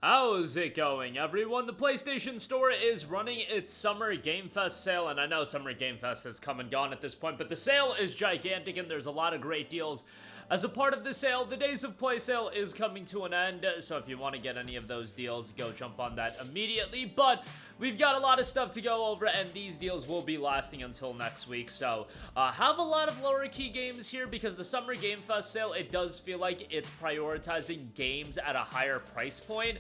How's it going, everyone? The PlayStation Store is running its Summer Game Fest sale, and I know Summer Game Fest has come and gone at this point, but the sale is gigantic and there's a lot of great deals. As a part of the sale, the Days of Play sale is coming to an end, so if you want to get any of those deals, go jump on that immediately. But we've got a lot of stuff to go over, and these deals will be lasting until next week, so have a lot of lower key games here, because the Summer Game Fest sale, it does feel like it's prioritizing games at a higher price point.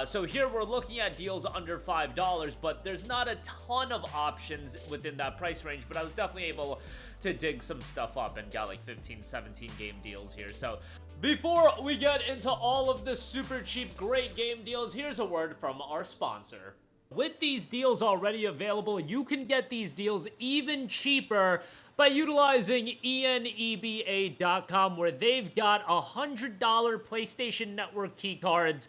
So here we're looking at deals under $5, but there's not a ton of options within that price range, but I was definitely able to dig some stuff up and got like 15, 17 game deals here. So before we get into all of the super cheap great game deals, here's a word from our sponsor. With these deals already available, you can get these deals even cheaper by utilizing ENEBA.com, where they've got $100 PlayStation Network keycards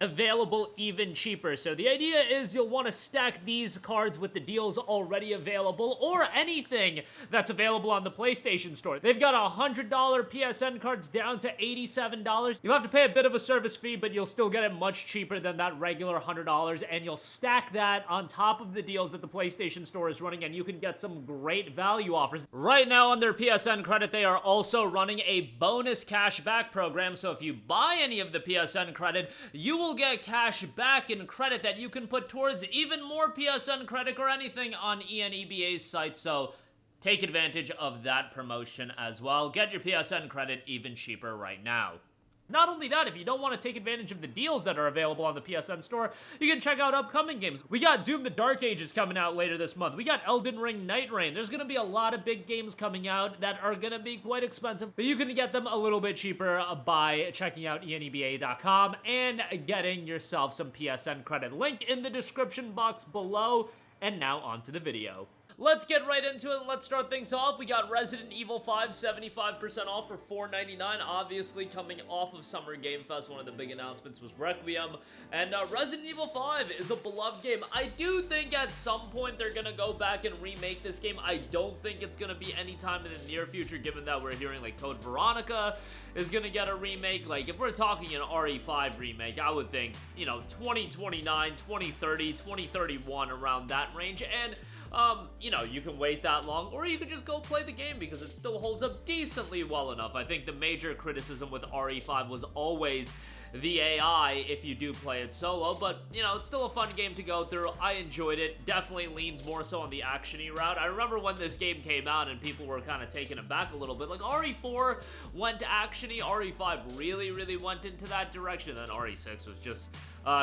available even cheaper. So the idea is you'll want to stack these cards with the deals already available, or anything that's available on the PlayStation Store. They've got $100 PSN cards down to $87. You'll have to pay a bit of a service fee, but you'll still get it much cheaper than that regular $100, and you'll stack that on top of the deals that the PlayStation Store is running, and you can get some great value offers. Right now on their PSN credit, they are also running a bonus cashback program, so if you buy any of the PSN credit, you will get cash back in credit that you can put towards even more PSN credit or anything on ENEBA's site, so take advantage of that promotion as well. Get your PSN credit even cheaper right now. Not only that, if you don't want to take advantage of the deals that are available on the PSN Store, you can check out upcoming games. We got Doom the Dark Ages coming out later this month. We got Elden Ring Night Rain. There's going to be a lot of big games coming out that are going to be quite expensive, but you can get them a little bit cheaper by checking out ENEBA.com and getting yourself some PSN credit. Link in the description box below, and now on to the video. Let's get right into it and let's start things off. We got Resident Evil 5 75% off for $4.99. Obviously, coming off of Summer Game Fest, one of the big announcements was Requiem. And Resident Evil 5 is a beloved game. I do think at some point they're going to go back and remake this game. I don't think it's going to be anytime in the near future, given that we're hearing like Code Veronica is going to get a remake. Like, if we're talking an RE5 remake, I would think, you know, 2029, 2030, 2031, around that range. And you know, you can wait that long, or you could just go play the game because it still holds up decently well enough. I think the major criticism with RE5 was always the AI if you do play it solo, but, you know, it's still a fun game to go through. I enjoyed it. Definitely leans more so on the action-y route. I remember when this game came out and people were kind of taken aback a little bit. Like, RE4 went action-y, RE5 really went into that direction, then RE6 was just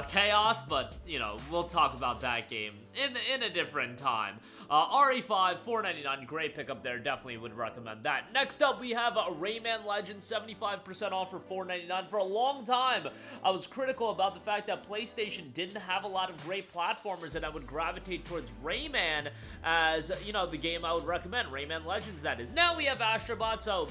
chaos, but, you know, we'll talk about that game in a different time. RE5, $4.99, great pickup there, definitely would recommend that. Next up, we have Rayman Legends, 75% off for $4.99. For a long time, I was critical about the fact that PlayStation didn't have a lot of great platformers, and I would gravitate towards Rayman as, you know, the game I would recommend. Rayman Legends, that is. Now we have Astrobot, so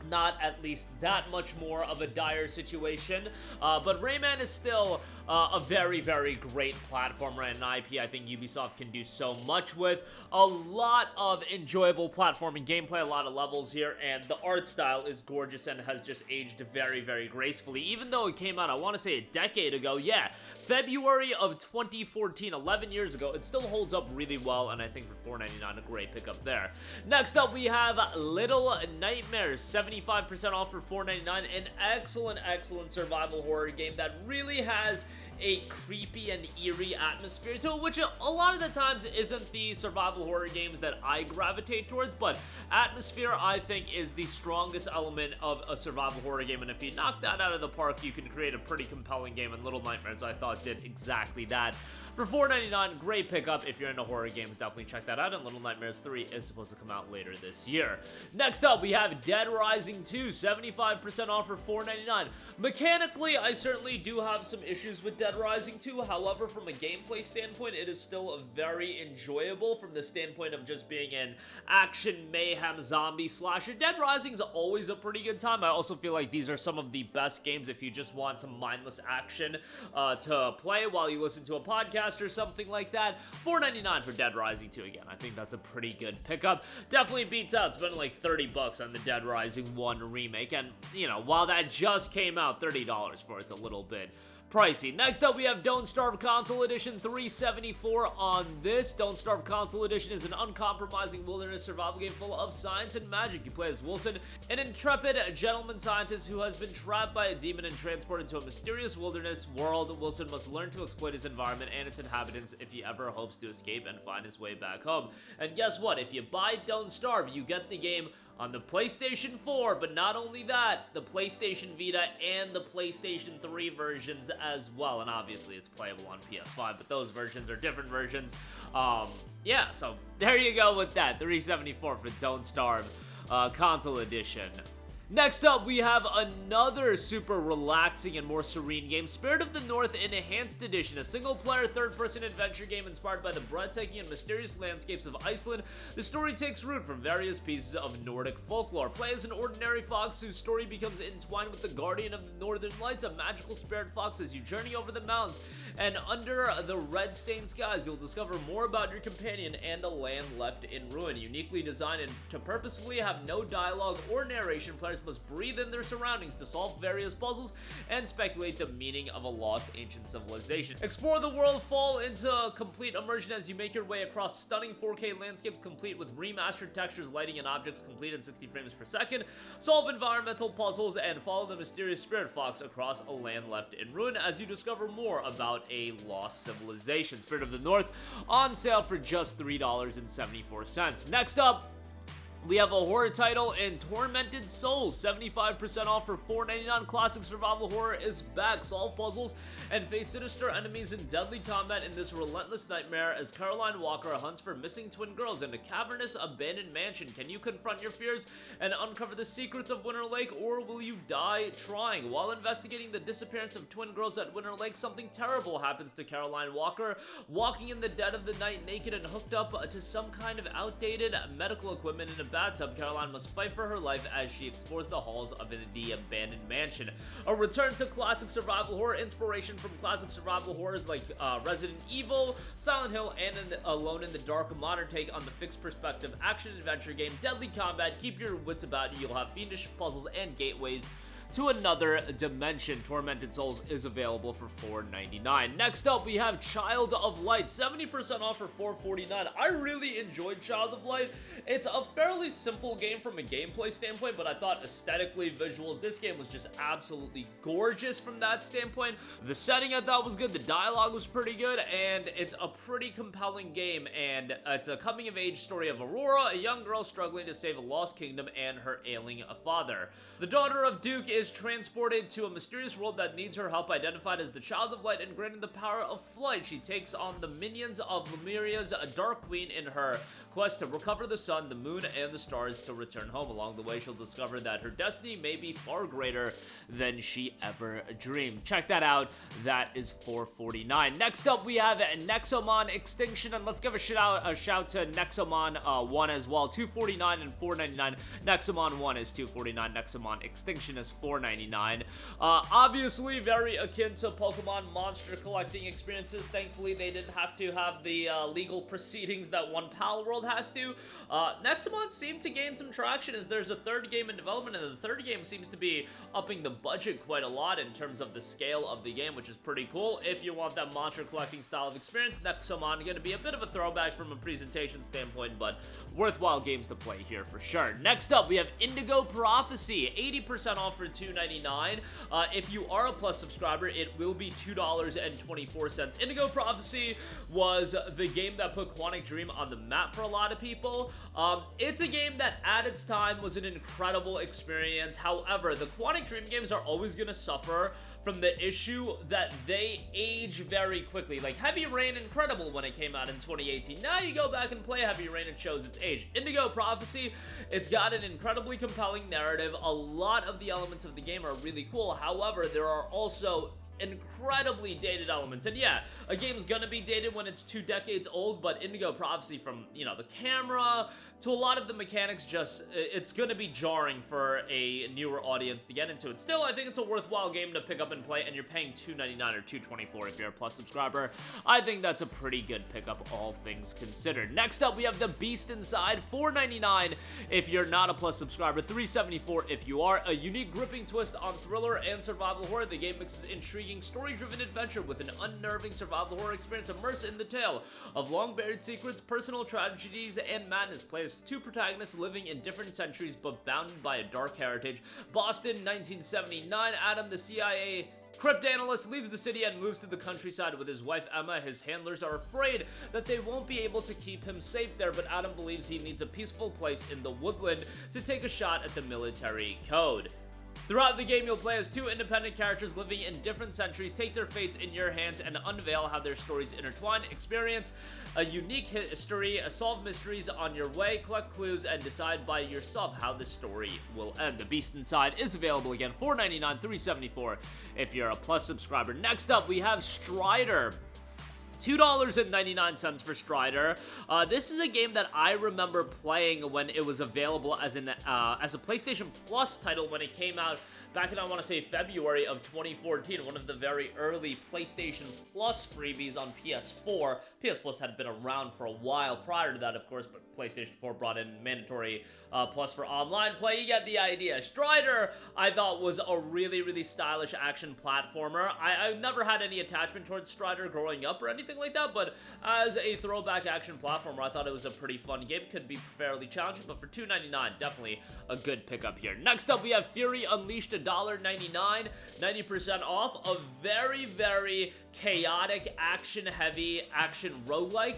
not at least that much more of a dire situation, but Rayman is still a very great platformer and an IP I think Ubisoft can do so much with. A lot of enjoyable platforming gameplay, a lot of levels here, and the art style is gorgeous and has just aged very gracefully, even though it came out, I want to say, a decade ago. Yeah, February of 2014, 11 years ago. It still holds up really well, and I think for $4.99, a great pickup there. Next up, we have Little Nightmares, 75% off for $4.99. An excellent survival horror game that really has a creepy and eerie atmosphere to it, which a lot of the times isn't the survival horror games that I gravitate towards, but atmosphere, I think, is the strongest element of a survival horror game, and if you knock that out of the park, you can create a pretty compelling game, and Little Nightmares, I thought, did exactly that. For $4.99, great pickup. If you're into horror games, definitely check that out, and Little Nightmares 3 is supposed to come out later this year. Next up, we have Dead Rising 2, 75% off for $4.99. Mechanically, I certainly do have some issues with Dead Rising 2, however, from a gameplay standpoint, it is still very enjoyable from the standpoint of just being an action mayhem zombie slasher. Dead Rising is always a pretty good time. I also feel like these are some of the best games if you just want some mindless action to play while you listen to a podcast or something like that. $4.99 for Dead Rising 2 again. I think that's a pretty good pickup. Definitely beats out spending like $30 on the Dead Rising 1 remake, and, you know, while that just came out, $30 for it's a little bit pricey. Next up, we have Don't Starve Console Edition, $374 on this. Don't Starve Console Edition is an uncompromising wilderness survival game full of science and magic. You play as Wilson, an intrepid gentleman scientist who has been trapped by a demon and transported to a mysterious wilderness world. Wilson must learn to exploit his environment and its inhabitants if he ever hopes to escape and find his way back home. And guess what? If you buy Don't Starve, you get the game on the PlayStation 4, but not only that, the PlayStation Vita and the PlayStation 3 versions as well. And obviously it's playable on PS5, but those versions are different versions. Yeah, so there you go with that. $374 for Don't Starve Console Edition. Next up, we have another super relaxing and more serene game, Spirit of the North Enhanced Edition, a single-player third-person adventure game inspired by the breathtaking and mysterious landscapes of Iceland. The story takes root from various pieces of Nordic folklore. Play as an ordinary fox whose story becomes entwined with the guardian of the Northern Lights, a magical spirit fox. As you journey over the mountains and under the red-stained skies, you'll discover more about your companion and a land left in ruin. Uniquely designed and to purposefully have no dialogue or narration, players must breathe in their surroundings to solve various puzzles and speculate the meaning of a lost ancient civilization. Explore the world, fall into complete immersion as you make your way across stunning 4K landscapes complete with remastered textures, lighting, and objects complete in 60 frames per second. Solve environmental puzzles and follow the mysterious spirit fox across a land left in ruin as you discover more about a lost civilization. Spirit of the North on sale for just $3.74. Next up, we have a horror title in Tormented Souls, 75% off for $4.99. Classic survival horror is back. Solve puzzles and face sinister enemies in deadly combat in this relentless nightmare as Caroline Walker hunts for missing twin girls in a cavernous abandoned mansion. Can you confront your fears and uncover the secrets of Winter Lake, or will you die trying? While investigating the disappearance of twin girls at Winter Lake, something terrible happens to Caroline Walker. Walking in the dead of the night naked and hooked up to some kind of outdated medical equipment in a bathtub, Caroline must fight for her life as she explores the halls of the abandoned mansion. A return to classic survival horror, inspiration from classic survival horrors like Resident Evil, Silent Hill, and Alone in the Dark, a modern take on the fixed perspective action-adventure game. Deadly combat, keep your wits about you. You'll have fiendish puzzles and gateways to another dimension. Tormented Souls is available for $4.99. Next up, we have Child of Light, 70% off for $4.49. I really enjoyed Child of Light. It's a fairly simple game from a gameplay standpoint, but I thought aesthetically, visuals, this game was just absolutely gorgeous from that standpoint. The setting I thought was good, the dialogue was pretty good, and it's a pretty compelling game, and it's a coming-of-age story of Aurora, a young girl struggling to save a lost kingdom and her ailing father. The daughter of Duke is transported to a mysterious world that needs her help. Identified as the Child of Light and granted the power of flight, she takes on the minions of Lemuria's Dark Queen in her quest to recover the sun, the moon, and the stars to return home. Along the way, she'll discover that her destiny may be far greater than she ever dreamed. Check that out. That is $4.49. Next up, we have Nexomon Extinction, and let's give a shout to Nexomon 1 as well. $2.49 and $4.99. Nexomon 1 is $2.49. Nexomon Extinction is $4.99. Obviously, very akin to Pokemon monster collecting experiences. Thankfully, they didn't have to have the legal proceedings that One Pal World has to. Nexomon seemed to gain some traction as there's a third game in development, and the third game seems to be upping the budget quite a lot in terms of the scale of the game, which is pretty cool. If you want that monster collecting style of experience, Nexomon going to be a bit of a throwback from a presentation standpoint, but worthwhile games to play here for sure. Next up, we have Indigo Prophecy, 80% off for $2.99. If you are a Plus subscriber, it will be $2.24. Indigo Prophecy was the game that put Quantic Dream on the map for a lot of people. It's a game that at its time was an incredible experience. However, the Quantic Dream games are always going to suffer from the issue that they age very quickly. Like Heavy Rain, incredible when it came out in 2018. Now you go back and play Heavy Rain, it shows its age. Indigo Prophecy, it's got an incredibly compelling narrative. A lot of the elements of the game are really cool. However, there are also incredibly dated elements. And yeah, a game's gonna be dated when it's 2 decades old, but Indigo Prophecy, from, you know, the camera to a lot of the mechanics, just, it's gonna be jarring for a newer audience to get into it. Still, I think it's a worthwhile game to pick up and play, and you're paying $2.99 or $2.24 if you're a Plus subscriber. I think that's a pretty good pickup, all things considered. Next up, we have The Beast Inside, $4.99 if you're not a Plus subscriber, $3.74 if you are. A unique gripping twist on thriller and survival horror. The game mixes intriguing intriguing, story-driven adventure with an unnerving survival horror experience immersed in the tale of long-buried secrets, personal tragedies, and madness. Play as two protagonists living in different centuries but bounded by a dark heritage. Boston, 1979. Adam, the CIA cryptanalyst, leaves the city and moves to the countryside with his wife Emma. His handlers are afraid that they won't be able to keep him safe there, but Adam believes he needs a peaceful place in the woodland to take a shot at the military code. Throughout the game, you'll play as two independent characters living in different centuries, take their fates in your hands, and unveil how their stories intertwine. Experience a unique history, solve mysteries on your way, collect clues, and decide by yourself how the story will end. The Beast Inside is available again, $4.99, $3.74 if you're a Plus subscriber. Next up, we have Strider. $2.99 for Strider. This is a game that I remember playing when it was available as a PlayStation Plus title when it came out back in, I want to say, February of 2014, one of the very early PlayStation Plus freebies on PS4. PS Plus had been around for a while prior to that, of course, but PlayStation 4 brought in mandatory Plus for online play. You get the idea. Strider, I thought, was a really, really stylish action platformer. I never had any attachment towards Strider growing up or anything like that, but as a throwback action platformer, I thought it was a pretty fun game. Could be fairly challenging, but for $2.99, definitely a good pickup here. Next up, we have Fury Unleashed, $1.99, 90% off. A very, very chaotic, action-heavy action roguelike.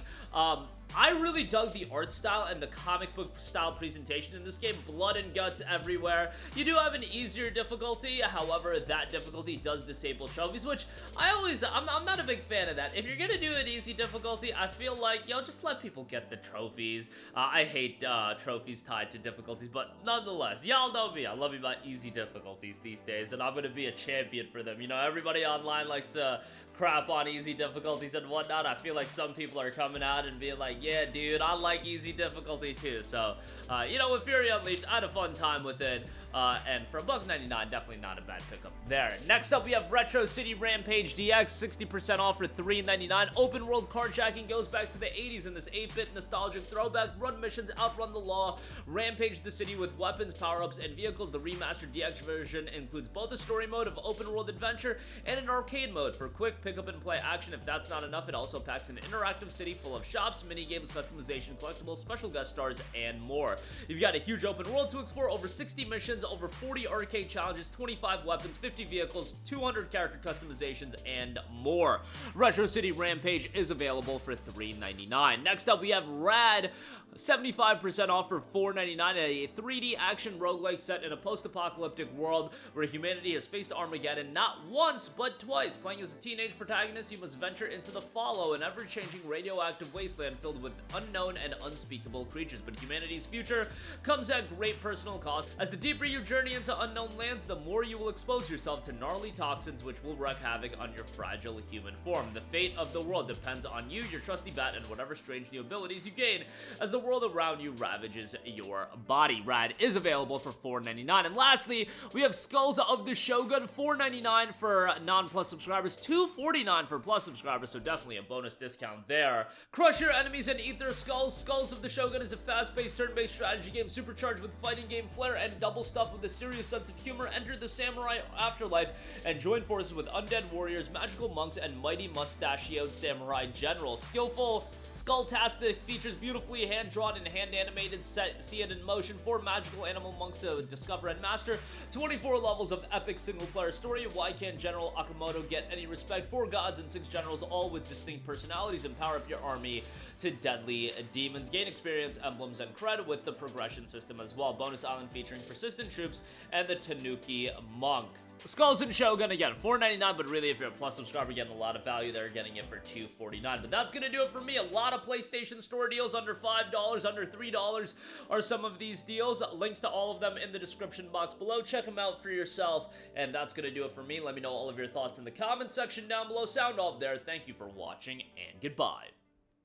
I really dug the art style and the comic book style presentation in this game. Blood and guts everywhere. You do have an easier difficulty, however, that difficulty does disable trophies, which I'm not a big fan of that. If you're gonna do an easy difficulty, I feel like, just let people get the trophies. I hate trophies tied to difficulties, but nonetheless, y'all know me. I love me my easy difficulties these days, and I'm gonna be a champion for them. You know, everybody online likes to crap on easy difficulties and whatnot. I feel like some people are coming out and being like, yeah, dude, I like easy difficulty too. So, with Fury Unleashed, I had a fun time with it. And for $1.99, definitely not a bad pickup there. Next up, we have Retro City Rampage DX, 60% off for $3.99. Open world carjacking goes back to the 80s in this 8-bit nostalgic throwback. Run missions, outrun the law, rampage the city with weapons, power-ups, and vehicles. The remastered DX version includes both a story mode of open world adventure and an arcade mode for quick pick up and play action. If that's not enough, it also packs an interactive city full of shops, mini games, customization, collectibles, special guest stars, and more. You've got a huge open world to explore, over 60 missions, over 40 arcade challenges, 25 weapons, 50 vehicles, 200 character customizations, and more. Retro City Rampage is available for $3.99. Next up, we have Rad, 75% off for $4.99, a 3D action roguelike set in a post-apocalyptic world where humanity has faced Armageddon not once, but twice. Playing as a teenage protagonist, you must venture into the Follow, an ever-changing radioactive wasteland filled with unknown and unspeakable creatures. But humanity's future comes at great personal cost. As the deeper you journey into unknown lands, the more you will expose yourself to gnarly toxins which will wreak havoc on your fragile human form. The fate of the world depends on you, your trusty bat, and whatever strange new abilities you gain as the world around you ravages your body. Rad is available for $4.99. And lastly, we have Skulls of the Shogun, $4.99 for non-Plus subscribers, $2.49 for Plus subscribers, so definitely a bonus discount there. Crush your enemies and eat their skulls. Skulls of the Shogun is a fast-paced, turn-based strategy game supercharged with fighting game flair and double stuff with a serious sense of humor. Enter the samurai afterlife and join forces with undead warriors, magical monks, and mighty mustachioed samurai generals. Skillful, skull-tastic features, beautifully hand-drawn and hand-animated, see it in motion, 4 magical animal monks to discover and master, 24 levels of epic single-player story. Why can't General Akamoto get any respect? 4 gods and 6 generals, all with distinct personalities, and power up your army to deadly demons. Gain experience, emblems, and cred with the progression system as well. Bonus island featuring persistent troops and the Tanuki monk. Skulls and Shogun, again, $4.99, but really, if you're a Plus subscriber, you're getting a lot of value there, getting it for $2.49. But that's going to do it for me. A lot of PlayStation Store deals, under $5, under $3 are some of these deals. Links to all of them in the description box below. Check them out for yourself, and that's going to do it for me. Let me know all of your thoughts in the comments section down below. Sound off there. Thank you for watching, and goodbye.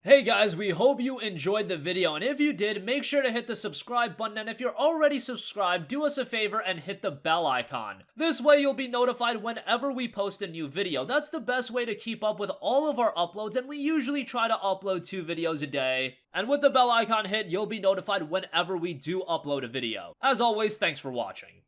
Hey guys, we hope you enjoyed the video, and if you did, make sure to hit the subscribe button, and if you're already subscribed, do us a favor and hit the bell icon. This way you'll be notified whenever we post a new video. That's the best way to keep up with all of our uploads, and we usually try to upload 2 videos a day. And with the bell icon hit, you'll be notified whenever we do upload a video. As always, thanks for watching.